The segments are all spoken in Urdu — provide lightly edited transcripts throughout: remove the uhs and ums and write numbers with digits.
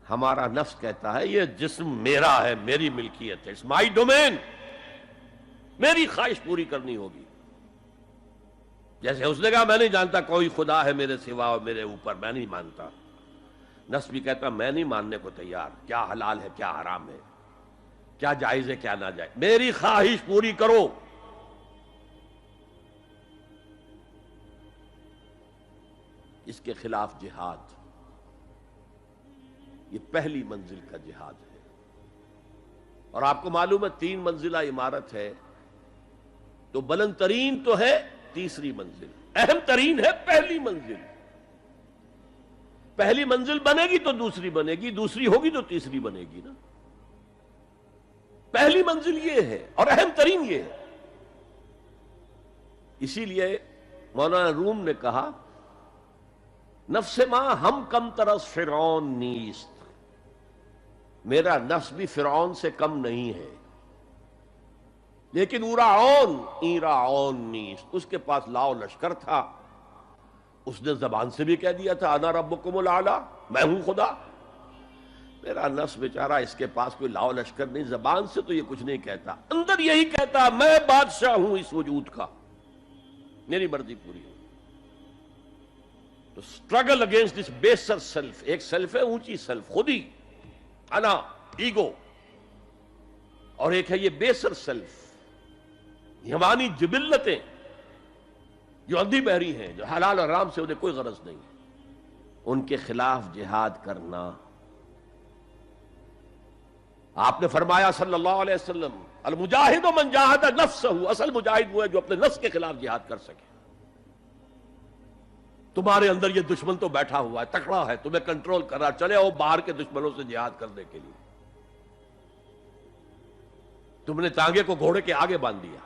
ہمارا نفس کہتا ہے یہ جسم میرا ہے، میری ملکیت ہے، اٹس مائی ڈومین، میری خواہش پوری کرنی ہوگی. جیسے اس نے کہا میں نہیں جانتا کوئی خدا ہے میرے سوا اور میرے اوپر، میں نہیں مانتا. نفس بھی کہتا میں نہیں ماننے کو تیار، کیا حلال ہے کیا حرام ہے، کیا جائز ہے کیا ناجائز، میری خواہش پوری کرو. اس کے خلاف جہاد، یہ پہلی منزل کا جہاد ہے. اور آپ کو معلوم ہے 3 منزلہ عمارت ہے، تو بلند ترین تو ہے تیسری منزل، اہم ترین ہے پہلی منزل. پہلی منزل بنے گی تو دوسری بنے گی، دوسری ہوگی تو تیسری بنے گی نا. پہلی منزل یہ ہے اور اہم ترین یہ ہے. اسی لیے مولانا روم نے کہا نفس ماں ہم کم ترس فرعون نیست، میرا نفس بھی فرعون سے کم نہیں ہے، لیکن ایراعون نیست، اس کے پاس لاؤ لشکر تھا. اس نے زبان سے بھی کہہ دیا تھا انا ربکم الاعلی، میں ہوں خدا. میرا نفس بیچارہ اس کے پاس کوئی لاؤ لشکر نہیں، زبان سے تو یہ کچھ نہیں کہتا، اندر یہی کہتا میں بادشاہ ہوں اس وجود کا، میری مرضی پوری ہو. تو اسٹرگل اگینسٹ دس بیسر سیلف، ایک سیلف ہے اونچی سیلف، خودی، انا، ایگو، اور ایک ہے یہ بیسر سیلف، ہمانی جبلتیں جو اندھی بہری ہیں، جو حلال اور حرام سے انہیں کوئی غرض نہیں، ان کے خلاف جہاد کرنا. آپ نے فرمایا صلی اللہ علیہ وسلم المجاہد من جاہد نفسہ، اصل مجاہد وہ ہے جو اپنے نفس کے خلاف جہاد کر سکے. تمہارے اندر یہ دشمن تو بیٹھا ہوا ہے، تکڑا ہے، تمہیں کنٹرول کر رہا، چلے آؤ باہر کے دشمنوں سے جہاد کرنے کے لیے. تم نے ٹانگے کو گھوڑے کے آگے باندھ دیا.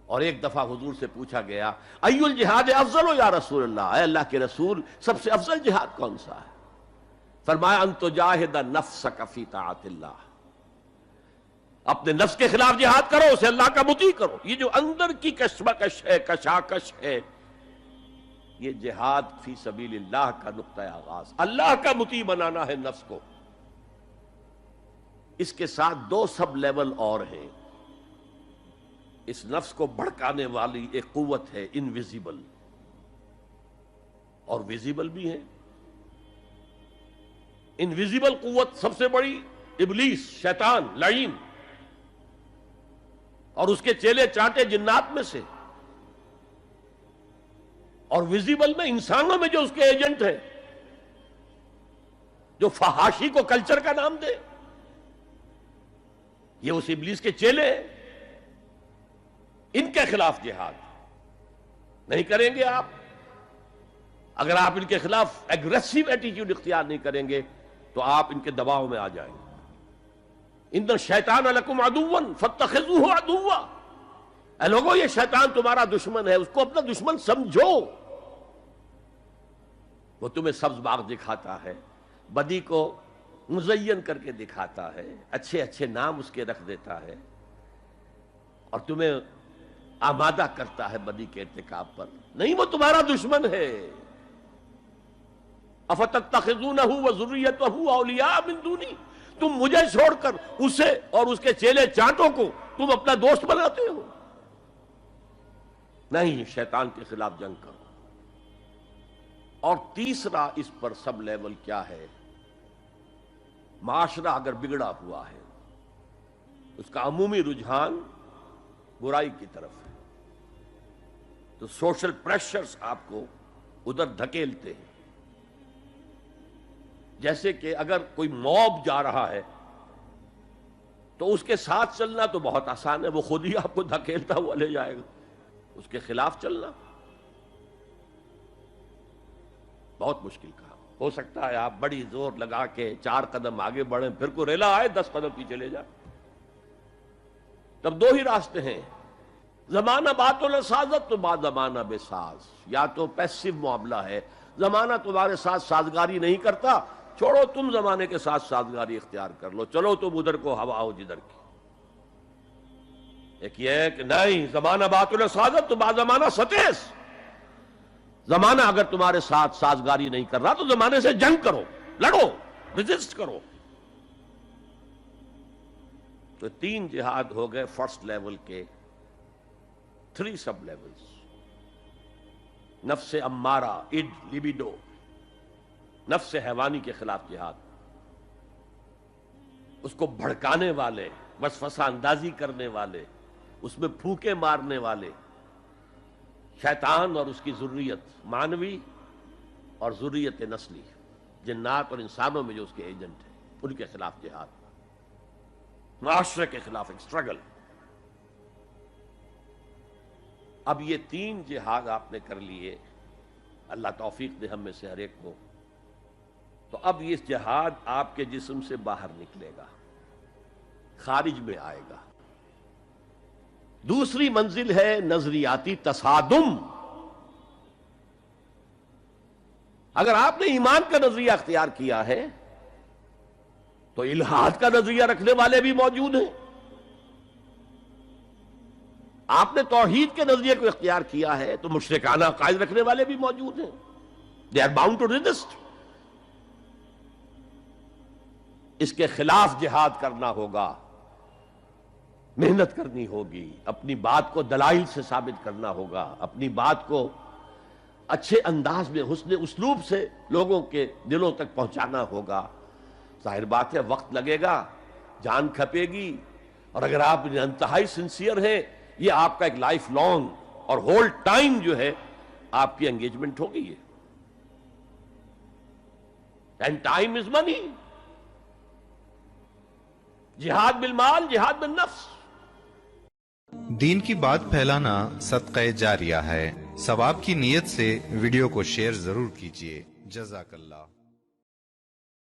اور ایک دفعہ حضور سے پوچھا گیا ای الجہاد افضل یا رسول اللہ، اے اللہ کے رسول سب سے افضل جہاد کون سا ہے؟ فرمایا ان تجاہد نفسک فی طاعت اللہ، اپنے نفس کے خلاف جہاد کرو، اسے اللہ کا مطیع کرو. یہ جو اندر کی کشمکش ہے، کشاکش ہے، یہ جہاد فی سبیل اللہ کا نقطہ آغاز، اللہ کا مطیع بنانا ہے نفس کو. اس کے ساتھ 2 سب لیول اور ہیں. اس نفس کو بھڑکانے والی ایک قوت ہے انویزیبل، اور ویزیبل بھی ہے. انویزیبل قوت سب سے بڑی ابلیس، شیطان لعین، اور اس کے چیلے چانٹے جنات میں سے. اور ویزیبل میں انسانوں میں جو اس کے ایجنٹ ہیں، جو فحاشی کو کلچر کا نام دے، یہ اس ابلیس کے چیلے ہیں. ان کے خلاف جہاد نہیں کریں گے آپ. اگر آپ ان کے خلاف ایگریسو ایٹیٹیوڈ اختیار نہیں کریں گے تو آپ ان کے دباؤ میں آ جائیں گے. ان الشیطان لکم عدو فاتخذوہ عدوا، اے لوگو یہ شیطان تمہارا دشمن ہے، اس کو اپنا دشمن سمجھو. وہ تمہیں سبز باغ دکھاتا ہے، بدی کو مزین کر کے دکھاتا ہے، اچھے اچھے نام اس کے رکھ دیتا ہے، اور تمہیں آمادہ کرتا ہے بدی کے ارتکاب پر. نہیں، وہ تمہارا دشمن ہے. افتتخذونہ وذریتہ اولیاء من دونی، تم مجھے چھوڑ کر اسے اور اس کے چیلے چانٹوں کو تم اپنا دوست بناتے ہو. نہیں، شیطان کے خلاف جنگ کرو. اور تیسرا اس پر سب لیول کیا ہے؟ معاشرہ اگر بگڑا ہوا ہے، اس کا عمومی رجحان برائی کی طرف ہے، تو سوشل پریشرز آپ کو ادھر دھکیلتے ہیں. جیسے کہ اگر کوئی موب جا رہا ہے تو اس کے ساتھ چلنا تو بہت آسان ہے، وہ خود ہی آپ کو دھکیلتا ہوا لے جائے گا. اس کے خلاف چلنا بہت مشکل کام. ہو سکتا ہے آپ بڑی زور لگا کے 4 قدم آگے بڑھیں، پھر کوئی ریلا آئے 10 قدم پیچھے لے جائے. تب 2 ہی راستے ہیں، زمانہ بات و سازت تو بعد زمانہ بے ساز. یا تو پیسو معاملہ ہے، زمانہ تمہارے ساتھ سازگاری نہیں کرتا، چھوڑو تم زمانے کے ساتھ سازگاری اختیار کر لو، چلو تم ادھر کو ہوا ہو جدھر کی. ایک یہ ہے کہ نہیں، زمانہ بات و سازت تو بعد زمانہ ستیس، زمانہ اگر تمہارے ساتھ سازگاری نہیں کر رہا تو زمانے سے جنگ کرو، لڑو، ریزسٹ کرو۔ تو 3 جہاد ہو گئے فرسٹ لیول کے، 3 سب لیولز۔ نفس امارہ، اڈ، لیبیڈو، نفس حیوانی کے خلاف جہاد، اس کو بھڑکانے والے، وسوسہ اندازی کرنے والے، اس میں پھونکے مارنے والے، شیطان اور اس کی ذریت مانوی اور ذریت نسلی، جنات اور انسانوں میں جو اس کے ایجنٹ ہیں، ان کے خلاف جہاد، معاشرے کے خلاف ایک اسٹرگل۔ اب یہ 3 جہاد آپ نے کر لیے، اللہ توفیق دے ہم میں سے ہر ایک کو، تو اب یہ جہاد آپ کے جسم سے باہر نکلے گا، خارج میں آئے گا۔ دوسری منزل ہے نظریاتی تصادم۔ اگر آپ نے ایمان کا نظریہ اختیار کیا ہے تو الحاد کا نظریہ رکھنے والے بھی موجود ہیں۔ آپ نے توحید کے نظریے کو اختیار کیا ہے تو مشرکانہ عقائد رکھنے والے بھی موجود ہیں۔ They are bound to resist۔ اس کے خلاف جہاد کرنا ہوگا، محنت کرنی ہوگی، اپنی بات کو دلائل سے ثابت کرنا ہوگا، اپنی بات کو اچھے انداز میں حسن اسلوب سے لوگوں کے دلوں تک پہنچانا ہوگا۔ ظاہر بات ہے وقت لگے گا، جان کھپے گی، اور اگر آپ انتہائی سنسیئر ہیں، یہ آپ کا ایک لائف لانگ اور ہول ٹائم جو ہے آپ کی انگیجمنٹ ہوگی ہے۔ اینڈ ٹائم از منی۔ جہاد بالمال، جہاد بالنفس۔ دین کی بات پھیلانا صدقہ جاریہ ہے۔ ثواب کی نیت سے ویڈیو کو شیئر ضرور کیجیے۔ جزاک اللہ۔